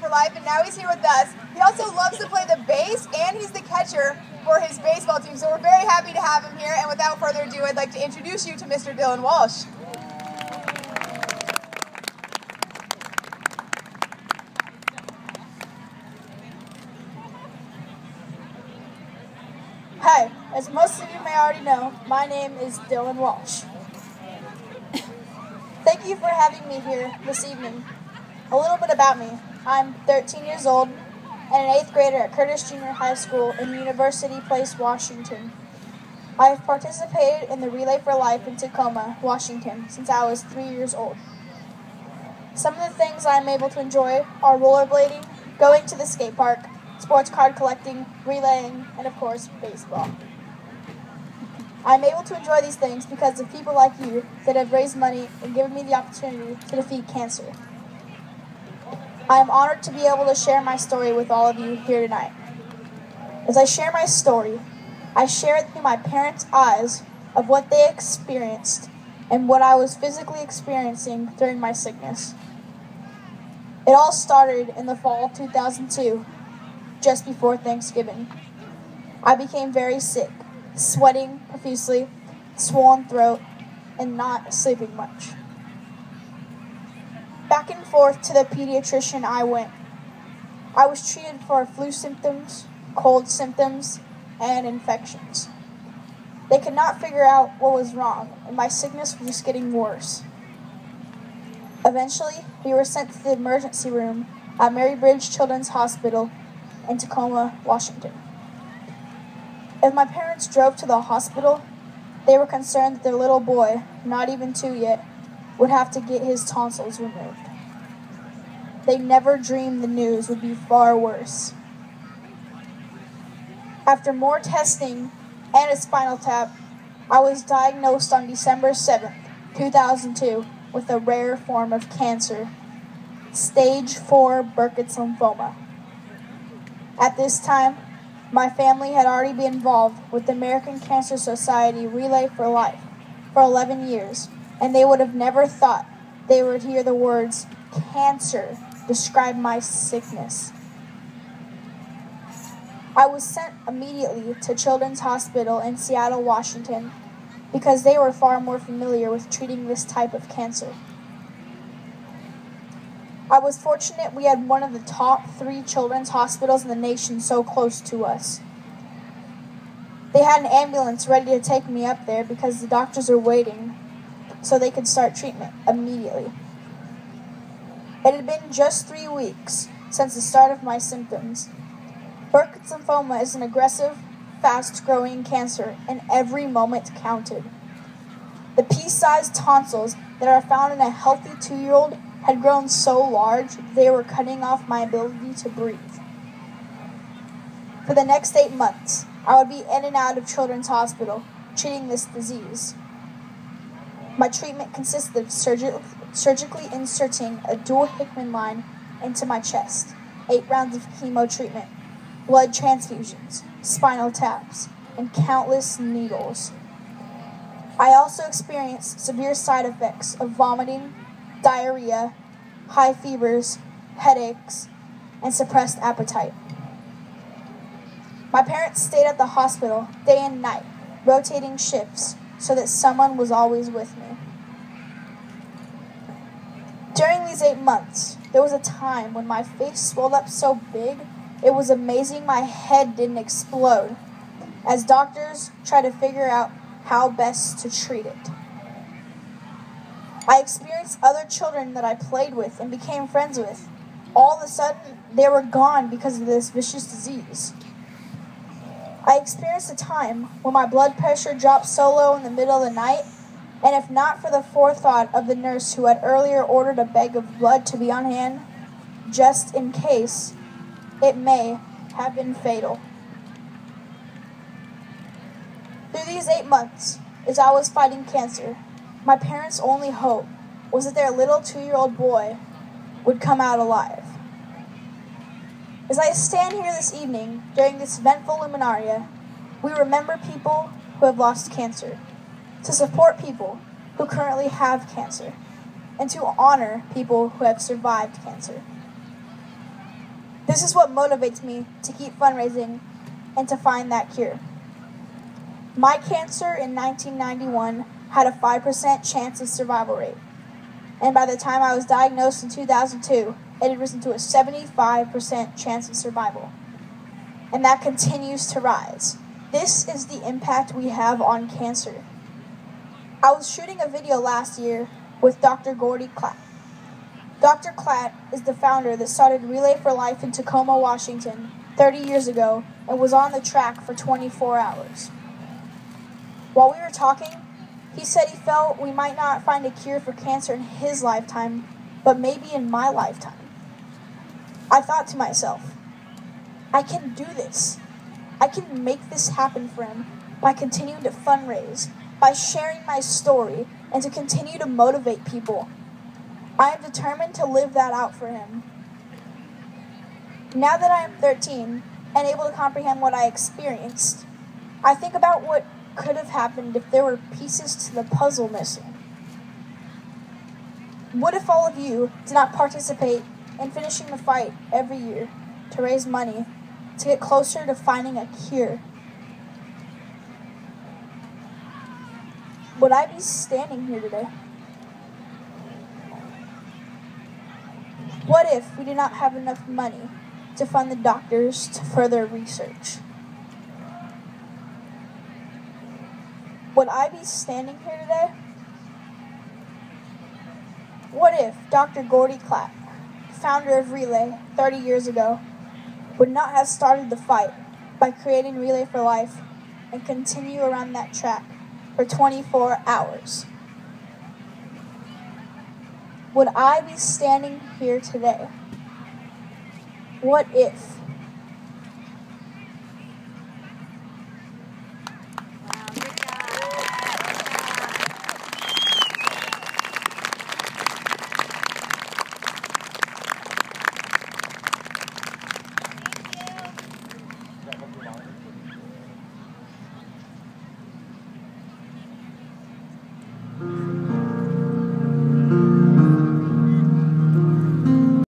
for Life, and now he's here with us. He also loves to play the bass, and he's the catcher for his baseball team. So we're very happy to have him here, and without further ado, I'd like to introduce you to Mr. Dylan Walsh. Hi, as most of you may already know, my name is Dylan Walsh. Thank you for having me here this evening. A little bit about me. I'm 13 years old and an 8th grader at Curtis Junior High School in University Place, Washington. I have participated in the Relay for Life in Tacoma, Washington since I was 3 years old. Some of the things I'm able to enjoy are rollerblading, going to the skate park, sports card collecting, relaying, and of course, baseball. I'm able to enjoy these things because of people like you that have raised money and given me the opportunity to defeat cancer. I am honored to be able to share my story with all of you here tonight. As I share my story, I share it through my parents' eyes of what they experienced and what I was physically experiencing during my sickness. It all started in the fall of 2002, just before Thanksgiving. I became very sick, sweating profusely, swollen throat, and not sleeping much. Back and forth to the pediatrician I went. I was treated for flu symptoms, cold symptoms, and infections. They could not figure out what was wrong, and my sickness was just getting worse. Eventually, we were sent to the emergency room at Mary Bridge Children's Hospital in Tacoma, Washington. As my parents drove to the hospital, they were concerned that their little boy, not even 2 yet, would have to get his tonsils removed. They never dreamed the news would be far worse. After more testing and a spinal tap, I was diagnosed on December 7th, 2002, with a rare form of cancer, stage 4 Burkitt's lymphoma. At this time, my family had already been involved with the American Cancer Society Relay for Life for 11 years, and they would have never thought they would hear the words cancer describe my sickness. I was sent immediately to Children's Hospital in Seattle, Washington, because they were far more familiar with treating this type of cancer. I was fortunate we had one of the top 3 children's hospitals in the nation so close to us. They had an ambulance ready to take me up there because the doctors were waiting so they could start treatment immediately. It had been just 3 weeks since the start of my symptoms. Burkitt's lymphoma is an aggressive, fast-growing cancer, and every moment counted. The pea-sized tonsils that are found in a healthy 2-year-old had grown so large they were cutting off my ability to breathe. For the next 8 months, I would be in and out of Children's Hospital treating this disease. My treatment consisted of surgically inserting a dual Hickman line into my chest, 8 rounds of chemo treatment, blood transfusions, spinal taps, and countless needles. I also experienced severe side effects of vomiting, diarrhea, high fevers, headaches, and suppressed appetite. My parents stayed at the hospital day and night, rotating shifts so that someone was always with me. During these 8 months, there was a time when my face swelled up so big it was amazing my head didn't explode, as doctors tried to figure out how best to treat it. I experienced other children that I played with and became friends with. All of a sudden, they were gone because of this vicious disease. I experienced a time when my blood pressure dropped so low in the middle of the night, and if not for the forethought of the nurse who had earlier ordered a bag of blood to be on hand, just in case, it may have been fatal. Through these 8 months, as I was fighting cancer, my parents' only hope was that their little 2-year-old boy would come out alive. As I stand here this evening during this eventful luminaria, we remember people who have lost cancer, to support people who currently have cancer, and to honor people who have survived cancer. This is what motivates me to keep fundraising and to find that cure. My cancer in 1991 had a 5% chance of survival rate. And by the time I was diagnosed in 2002, it had risen to a 75% chance of survival. And that continues to rise. This is the impact we have on cancer. I was shooting a video last year with Dr. Gordy Klatt. Dr. Klatt is the founder that started Relay for Life in Tacoma, Washington 30 years ago and was on the track for 24 hours. While we were talking, he said he felt we might not find a cure for cancer in his lifetime, but maybe in my lifetime. I thought to myself, I can do this. I can make this happen for him by continuing to fundraise, by sharing my story, and to continue to motivate people. I am determined to live that out for him. Now that I am 13 and able to comprehend what I experienced, I think about what could have happened if there were pieces to the puzzle missing. What if all of you did not participate in finishing the fight every year to raise money to get closer to finding a cure? Would I be standing here today? What if we did not have enough money to fund the doctors to further research? Would I be standing here today? What if Dr. Gordy Klatt, founder of Relay 30 years ago, would not have started the fight by creating Relay for Life and continue around that track for 24 hours? Would I be standing here today? What if?